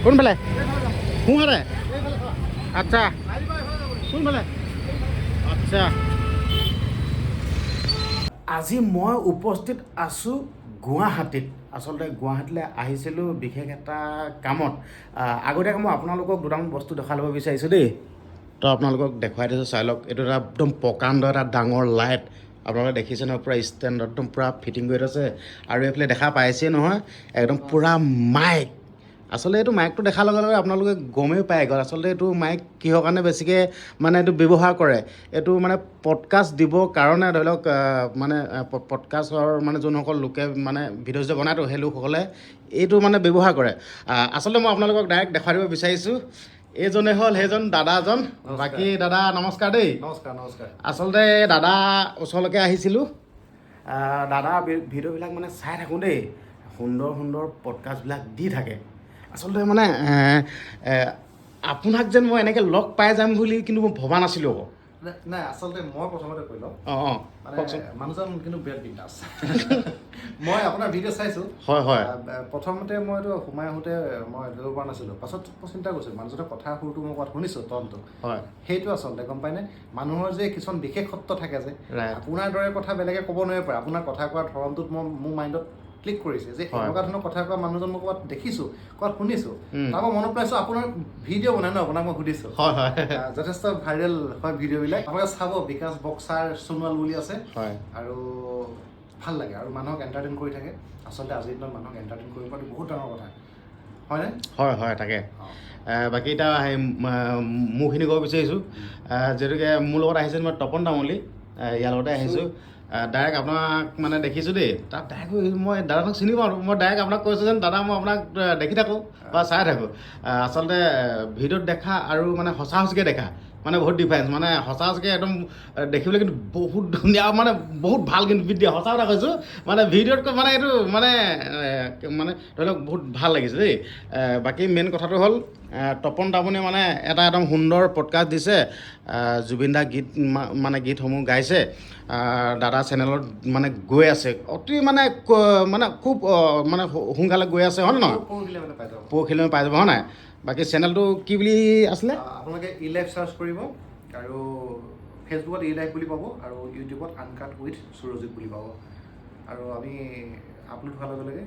কোনফালে সোঁহাতে আচ্ছা কোনফালে আচ্ছা আজি মই উপস্থিত আছোঁ গুৱাহাটীত আচলতে গুৱাহাটীলৈ আহিছিলোঁ বিশেষ এটা কামত আগতীয়াকৈ মই আপোনালোকক দুটামান বস্তু দেখাই ল'ব বিচাৰিছোঁ দেই তো আপোনালোকক দেখুৱাই দিছোঁ চাই লওক এইটো এটা একদম প্ৰকাণ্ড এটা ডাঙৰ লাইট আপোনালোকে দেখিছে নহয় পূৰা ষ্টেণ্ড একদম পূৰা ফিটিং কৰি থৈছে আৰু এইফালে দেখা পাইছেই নহয় একদম পূৰা মাইক আচলতে এইটো মাইকটো দেখাৰ লগে লগে আপোনালোকে গমেই পাই গ'ল আচলতে এইটো মাইক কিহৰ কাৰণে বেছিকৈ মানে এইটো ব্যৱহাৰ কৰে এইটো মানে পডকাষ্ট দিবৰ কাৰণে ধৰি লওক মানে পডকাষ্টৰ মানে যোনসকল লোকে মানে ভিডিঅ' যে বনায়তো সেই লোকসকলে এইটো মানে ব্যৱহাৰ কৰে আচলতে মই আপোনালোকক ডাইৰেক্ট দেখুৱাই দিব বিচাৰিছোঁ এইজনে হ'ল সেইজন দাদাজন বাকী দাদা নমস্কাৰ দেই নমস্কাৰ নমস্কাৰ আচলতে দাদা ওচৰলৈকে আহিছিলোঁ দাদা ভিডিঅ'বিলাক মানে চাই থাকোঁ দেই সুন্দৰ সুন্দৰ পডকাষ্টবিলাক দি থাকে আচলতে মানে আপোনাক যেন মই এনেকৈ লগ পাই যাম বুলি কিন্তু মই ভবা নাছিলোঁ আকৌ নাই আচলতে মই প্ৰথমতে কৈ লওঁ মানে মানুহজন কিন্তু বিৰাট বিন্দাছ মই আপোনাৰ ভিডিঅ' চাইছোঁ হয় হয় প্ৰথমতে মইতো সোমাই আহোঁতে মই ধৰিব পৰা নাছিলোঁ পাছত মই চিন্তা কৰিছোঁ মানুহজনৰ কথা সুৰটো মই ক'ৰবাত শুনিছোঁ তলটো হয় সেইটো আচলতে গম পায়নে মানুহৰ যে কিছুমান বিশেষত্ব থাকে যে আপোনাৰ দৰে কথা বেলেগে ক'ব নোৱাৰিব পাৰে আপোনাৰ কথা কোৱাৰ ধৰণটোত মই মোৰ মাইণ্ডত ক্লিক কৰিছে যে এনেকুৱা ধৰণৰ কথা কোৱা মানুহজন মই ক'ৰবাত দেখিছোঁ ক'ৰবাত শুনিছোঁ তাৰপৰা মনত পেলাইছোঁ আপোনাৰ ভিডিঅ' বনাই ন আপোনাক মই সুধিছোঁ হয় হয় যথেষ্ট ভাইৰেল হয় ভিডিঅ'বিলাক আপোনালোকে চাব বিকাশ বক্সাৰ সোণোৱাল বুলি আছে হয় আৰু ভাল লাগে আৰু মানুহক এণ্টাৰটেইন কৰি থাকে আচলতে আজিৰ দিনত মানুহক এণ্টাৰটেইন কৰিব পৰাটো বহুত ডাঙৰ কথা হয়নে হয় হয় তাকে বাকী এতিয়া সেই মোৰখিনি ক'ব বিচাৰিছোঁ যিহেতুকে মোৰ লগত আহিছে মই তপন তামুলী ইয়াৰ লগতে আহিছোঁ ডাইৰেক্ট আপোনাক মানে দেখিছোঁ দেই তাত ডাইৰেক্ট মই দাদাক চিনি পাওঁ মই ডাইৰেক্ট আপোনাক কৈছোঁ যেন দাদা মই আপোনাক দেখি থাকোঁ বা চাই থাকোঁ আচলতে ভিডিঅ'ত দেখা আৰু মানে সঁচা সঁচিকৈ দেখা মানে বহুত ডিফাৰেঞ্চ মানে সঁচা সঁচিকৈ একদম দেখিবলৈ কিন্তু বহুত ধুনীয়া মানে বহুত ভাল কিন্তু ভিডিঅ' সঁচা কথা কৈছোঁ মানে ভিডিঅ'তকৈ মানে এইটো মানে মানে ধৰি লওক বহুত ভাল লাগিছে দেই বাকী মেইন কথাটো হ'ল তপন তামুলীয়ে মানে এটা একদম সুন্দৰ পডকাষ্ট দিছে জুবিন দাৰ গীত মানে গীতসমূহ গাইছে দাদা চেনেলত মানে গৈ আছে অতি মানে মানে খুব মানে সোনকালে গৈ আছে হয় নে নহয় পৰহিলৈ পাই যাব হয় নাই বাকী চেনেলটো কি বুলি আছিলে আপোনালোকে ই লাইফ চাৰ্চ কৰিব আৰু ফেচবুকত ই লাইফ বুলি পাব আৰু ইউটিউবত আনকাট উইথ সুৰজিত বুলি পাব আৰু আমি আপলোড হোৱাৰ লগে লগে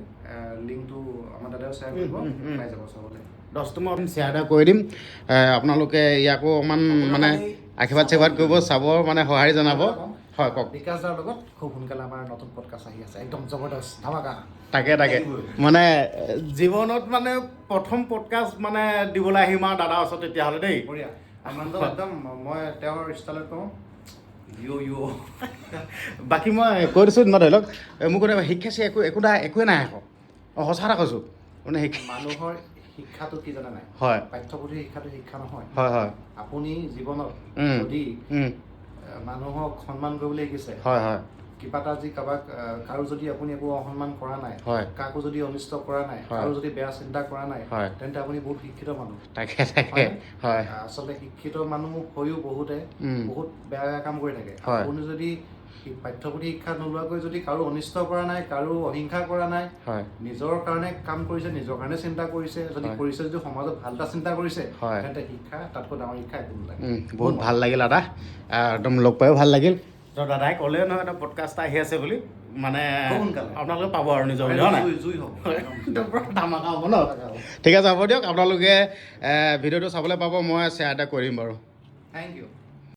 লিংকটো আমাৰ দাদাও শ্বেয়াৰ কৰিব পাই যাব চাবলৈ দহটো মই শ্বেয়াৰ এটা কৰি দিম আপোনালোকে ইয়াকো অকণমান মানে আশীৰ্বাদ কৰিব চাব মানে সঁহাৰি জনাব হয় কওক বিকাশ দাৰ লগত খুব সোনকালে আমাৰ নতুন পডকাষ্ট আহি আছে একদম জবৰদস্ত ধামাকা তাকে মানে জীৱনত মানে প্ৰথম পডকাষ্ট মানে দিবলৈ আহিম আৰু দাদাৰ ওচৰত তেতিয়াহ'লে দেই বঢ়িয়া মানুহজন একদম মই তেওঁৰ ষ্টাইলত কওঁ বাকী মই কৈ দিছোঁ মই ধৰি লওক মোক শিক্ষা একোৱে নাই আকৌ সঁচা কথা কৈছোঁ মানে মানুহৰ শিক্ষাটো কি জানে নাই হয় পাঠ্যপুথিৰ শিক্ষাটো শিক্ষা নহয় হয় হয় আপুনি জীৱনত যদি মানুহক সন্মান কৰিবলৈ শিকিছে হয় হয় কিবা এটা আজি কাৰো যদি আপুনি একো অসন্মান কৰা নাই কাকো যদি অনিষ্ট কৰা নাই কাৰো যদি বেয়া চিন্তা কৰা নাই তেন্তে আপুনি বহুত শিক্ষিত মানুহ তাকে হয় আচলতে শিক্ষিত মানুহ হৈও বহুতে বহুত বেয়া কাম কৰি থাকে আপুনি যদি পাঠ্যপুথি শিক্ষা নোলোৱাকৈ যদি কাৰো অনিষ্ট কৰা নাই কাৰো অহিংসা কৰা নাই নিজৰ কাৰণে কাম কৰিছে নিজৰ কাৰণে চিন্তা কৰিছে যদি সমাজত ভাল এটা চিন্তা কৰিছে তেন্তে শিক্ষা তাতকৈ ডাঙৰ শিক্ষা একো নালাগে বহুত ভাল লাগিল দাদা একদম লগ পায়ো ভাল লাগিল তো দাদাই ক'লে নহয় এটা পডকাষ্ট আহি আছে বুলি মানে আপোনালোকে পাব আৰু নিজৰ ধামাকা হ'ব ন ঠিক আছে হ'ব দিয়ক আপোনালোকে ভিডিঅ'টো চাবলৈ পাব মই শ্বেয়াৰ এটা কৰিম বাৰু থেংক ইউ